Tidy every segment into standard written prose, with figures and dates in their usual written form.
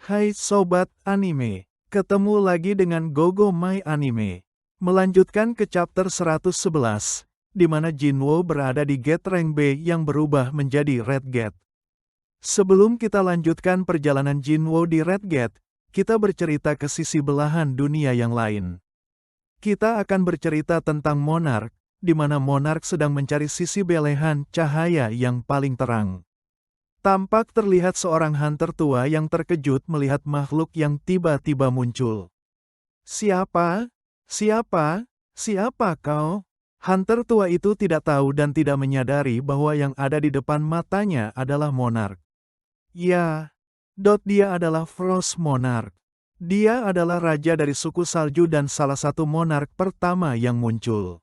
Hai Sobat Anime, ketemu lagi dengan Gogo My Anime. Melanjutkan ke chapter 111, di mana Jinwoo berada di Gate Rank B yang berubah menjadi Red Gate. Sebelum kita lanjutkan perjalanan Jinwoo di Red Gate, kita bercerita ke sisi belahan dunia yang lain. Kita akan bercerita tentang Monarch, di mana Monarch sedang mencari sisi belehan cahaya yang paling terang. Tampak terlihat seorang hunter tua yang terkejut melihat makhluk yang tiba-tiba muncul. Siapa? Siapa? Siapa kau? Hunter tua itu tidak tahu dan tidak menyadari bahwa yang ada di depan matanya adalah Monarch. Ya, dia adalah Frost Monarch. Dia adalah raja dari suku salju dan salah satu monark pertama yang muncul.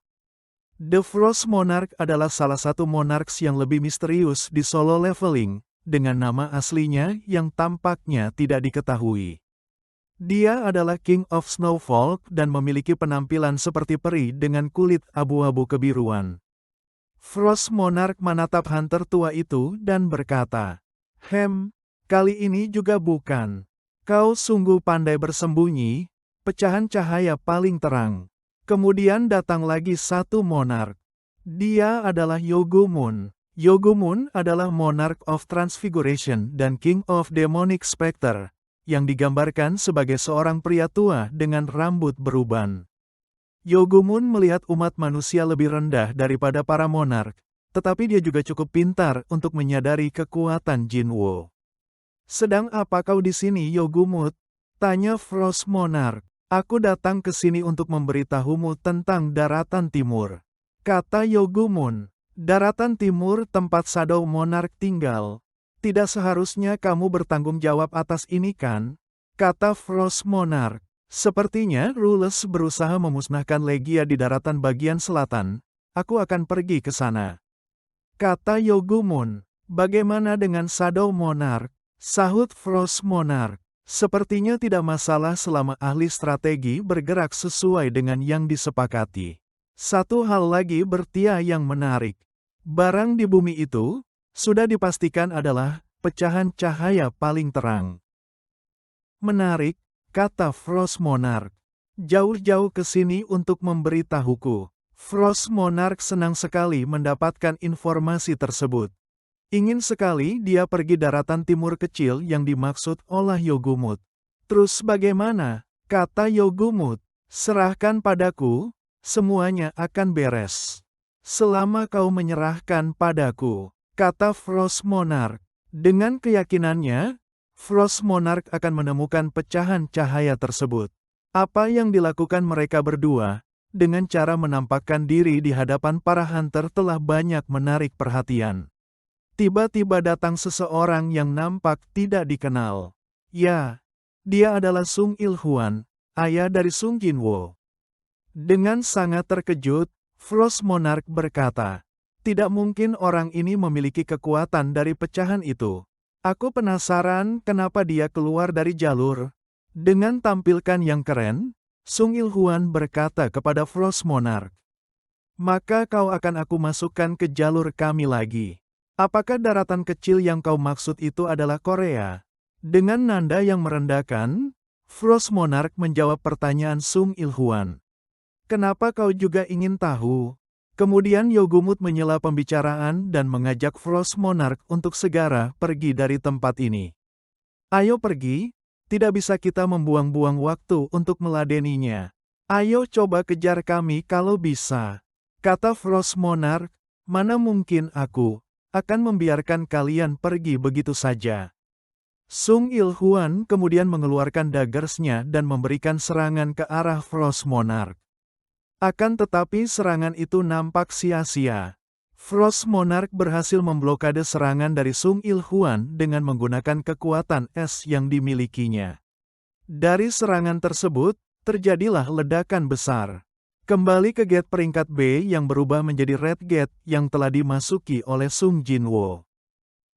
The Frost Monarch adalah salah satu monarchs yang lebih misterius di solo leveling, dengan nama aslinya yang tampaknya tidak diketahui. Dia adalah King of Snowfolk dan memiliki penampilan seperti peri dengan kulit abu-abu kebiruan. Frost Monarch menatap hunter tua itu dan berkata, kali ini juga bukan. Kau sungguh pandai bersembunyi, pecahan cahaya paling terang. Kemudian datang lagi satu monark. Dia adalah Yogumun. Yogumun adalah Monarch of Transfiguration dan King of Demonic Spectre, yang digambarkan sebagai seorang pria tua dengan rambut beruban. Yogumun melihat umat manusia lebih rendah daripada para monark, tetapi dia juga cukup pintar untuk menyadari kekuatan Jinwoo. Sedang apa kau di sini, Yogumut? Tanya Frost Monarch. Aku datang ke sini untuk memberitahumu tentang Daratan Timur. Kata Yogumun. Daratan Timur tempat Shadow Monarch tinggal. Tidak seharusnya kamu bertanggung jawab atas ini kan? Kata Frost Monarch. Sepertinya Rules berusaha memusnahkan Legia di daratan bagian selatan. Aku akan pergi ke sana. Kata Yogumun. Bagaimana dengan Shadow Monarch? Sahut Frost Monarch. Sepertinya tidak masalah selama ahli strategi bergerak sesuai dengan yang disepakati. Satu hal lagi yang menarik. Barang di bumi itu, sudah dipastikan adalah pecahan cahaya paling terang. Menarik, kata Frost Monarch. Jauh-jauh ke sini untuk memberitahuku. Frost Monarch senang sekali mendapatkan informasi tersebut. Ingin sekali dia pergi daratan timur kecil yang dimaksud oleh Yogumut. Terus bagaimana? Kata Yogumut. Serahkan padaku, semuanya akan beres. Selama kau menyerahkan padaku, kata Frost Monarch. Dengan keyakinannya, Frost Monarch akan menemukan pecahan cahaya tersebut. Apa yang dilakukan mereka berdua, dengan cara menampakkan diri di hadapan para hunter telah banyak menarik perhatian. Tiba-tiba datang seseorang yang nampak tidak dikenal. Ya, dia adalah Sung Il-huan, ayah dari Sung Jinwoo. Dengan sangat terkejut, Frost Monarch berkata, tidak mungkin orang ini memiliki kekuatan dari pecahan itu. Aku penasaran kenapa dia keluar dari jalur. Dengan tampilkan yang keren, Sung Il-huan berkata kepada Frost Monarch. Maka kau akan aku masukkan ke jalur kami lagi. Apakah daratan kecil yang kau maksud itu adalah Korea? Dengan nada yang merendahkan, Frost Monarch menjawab pertanyaan Sung Il-huan. Kenapa kau juga ingin tahu? Kemudian Yogumut menyela pembicaraan dan mengajak Frost Monarch untuk segera pergi dari tempat ini. Ayo pergi, tidak bisa kita membuang-buang waktu untuk meladeninya. Ayo coba kejar kami kalau bisa. Kata Frost Monarch, mana mungkin aku akan membiarkan kalian pergi begitu saja. Sung Il-huan kemudian mengeluarkan daggersnya dan memberikan serangan ke arah Frost Monarch. Akan tetapi serangan itu nampak sia-sia. Frost Monarch berhasil memblokade serangan dari Sung Il-huan dengan menggunakan kekuatan es yang dimilikinya. Dari serangan tersebut, terjadilah ledakan besar. Kembali ke gate peringkat B yang berubah menjadi Red Gate yang telah dimasuki oleh Sung Jinwoo.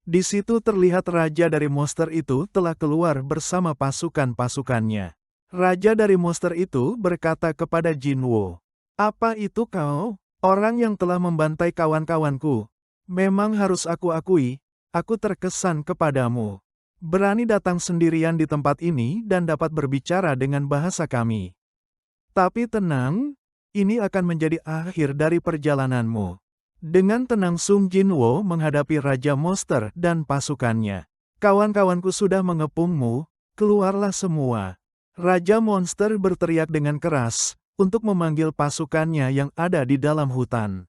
Di situ terlihat raja dari monster itu telah keluar bersama pasukan-pasukannya. Raja dari monster itu berkata kepada Jinwoo, apa itu kau? Orang yang telah membantai kawan-kawanku. Memang harus aku akui, aku terkesan kepadamu. Berani datang sendirian di tempat ini dan dapat berbicara dengan bahasa kami. Tapi tenang, ini akan menjadi akhir dari perjalananmu. Dengan tenang Sung Jinwo menghadapi Raja Monster dan pasukannya. Kawan-kawanku sudah mengepungmu, keluarlah semua. Raja Monster berteriak dengan keras, untuk memanggil pasukannya yang ada di dalam hutan.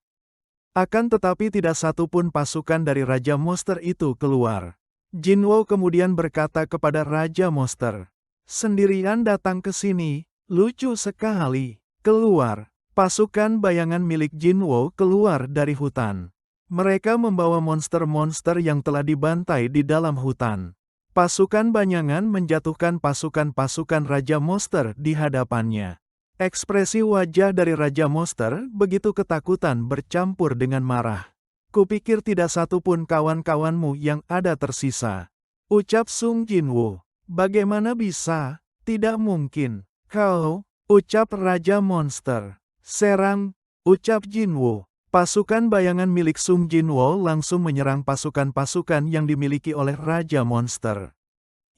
Akan tetapi tidak satu pun pasukan dari Raja Monster itu keluar. Jinwo kemudian berkata kepada Raja Monster, "Sendirian datang ke sini, lucu sekali. Keluar." Pasukan bayangan milik Jinwo keluar dari hutan. Mereka membawa monster-monster yang telah dibantai di dalam hutan. Pasukan bayangan menjatuhkan pasukan-pasukan Raja Monster di hadapannya. Ekspresi wajah dari Raja Monster begitu ketakutan bercampur dengan marah. "Kupikir tidak satu pun kawan-kawanmu yang ada tersisa," ucap Sung Jinwo. "Bagaimana bisa? Tidak mungkin. Kau," ucap Raja Monster. "Serang," ucap Jinwo. Pasukan bayangan milik Sung Jinwo langsung menyerang pasukan-pasukan yang dimiliki oleh Raja Monster.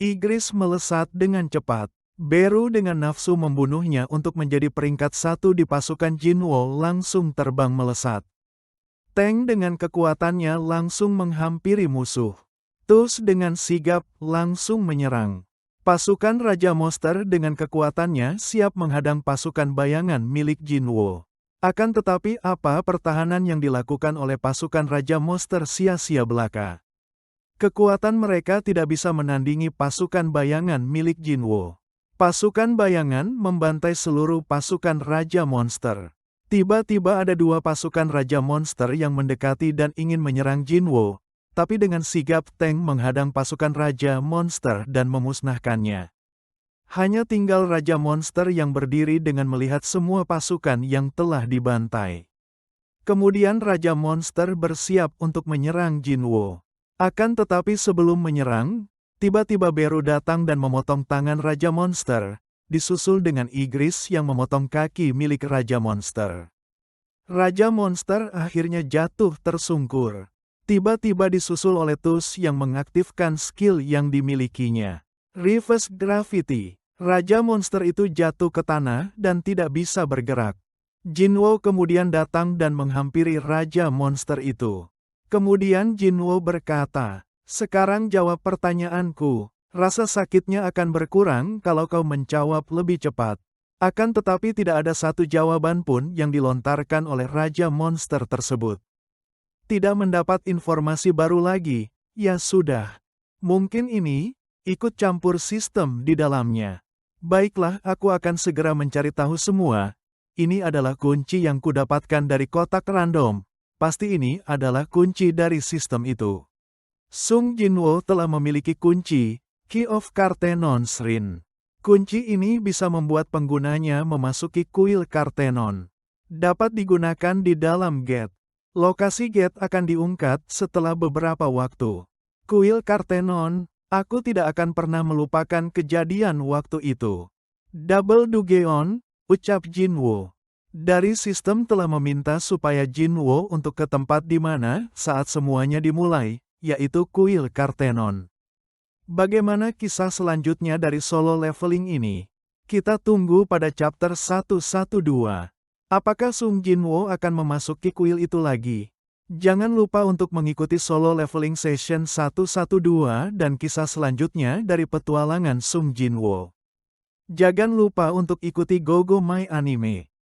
Igris melesat dengan cepat. Beru dengan nafsu membunuhnya untuk menjadi peringkat 1 di pasukan Jinwo langsung terbang melesat. Teng dengan kekuatannya langsung menghampiri musuh. Tus dengan sigap langsung menyerang. Pasukan Raja Monster dengan kekuatannya siap menghadang pasukan bayangan milik Jinwo. Akan tetapi apa pertahanan yang dilakukan oleh pasukan Raja Monster sia-sia belaka. Kekuatan mereka tidak bisa menandingi pasukan bayangan milik Jinwo. Pasukan bayangan membantai seluruh pasukan Raja Monster. Tiba-tiba ada 2 pasukan Raja Monster yang mendekati dan ingin menyerang Jinwo. Tapi dengan sigap Teng menghadang pasukan Raja Monster dan memusnahkannya. Hanya tinggal Raja Monster yang berdiri dengan melihat semua pasukan yang telah dibantai. Kemudian Raja Monster bersiap untuk menyerang Jinwo. Akan tetapi sebelum menyerang, tiba-tiba Beru datang dan memotong tangan Raja Monster, disusul dengan Igris yang memotong kaki milik Raja Monster. Raja Monster akhirnya jatuh tersungkur. Tiba-tiba disusul oleh Tus yang mengaktifkan skill yang dimilikinya. Reverse Gravity. Raja Monster itu jatuh ke tanah dan tidak bisa bergerak. Jinwo kemudian datang dan menghampiri Raja Monster itu. Kemudian Jinwo berkata, "Sekarang jawab pertanyaanku. Rasa sakitnya akan berkurang kalau kau menjawab lebih cepat." Akan tetapi tidak ada satu jawaban pun yang dilontarkan oleh Raja Monster tersebut. Tidak mendapat informasi baru lagi, ya sudah. Mungkin ini, ikut campur sistem di dalamnya. Baiklah, aku akan segera mencari tahu semua. Ini adalah kunci yang kudapatkan dari kotak random. Pasti ini adalah kunci dari sistem itu. Sung Jinwo telah memiliki kunci, Key of Kartenon Shrine. Kunci ini bisa membuat penggunanya memasuki kuil Kartenon. Dapat digunakan di dalam gate. Lokasi gate akan diungkap setelah beberapa waktu. Kuil Kartenon, aku tidak akan pernah melupakan kejadian waktu itu. Double Dugeon, ucap Jinwo. Dari sistem telah meminta supaya Jinwo untuk ke tempat di mana saat semuanya dimulai, yaitu kuil Kartenon. Bagaimana kisah selanjutnya dari solo leveling ini? Kita tunggu pada chapter 112. Apakah Sung Jinwo akan memasuki kuil itu lagi? Jangan lupa untuk mengikuti solo leveling session 112 dan kisah selanjutnya dari petualangan Sung Jinwo. Jangan lupa untuk ikuti Gogo My Anime.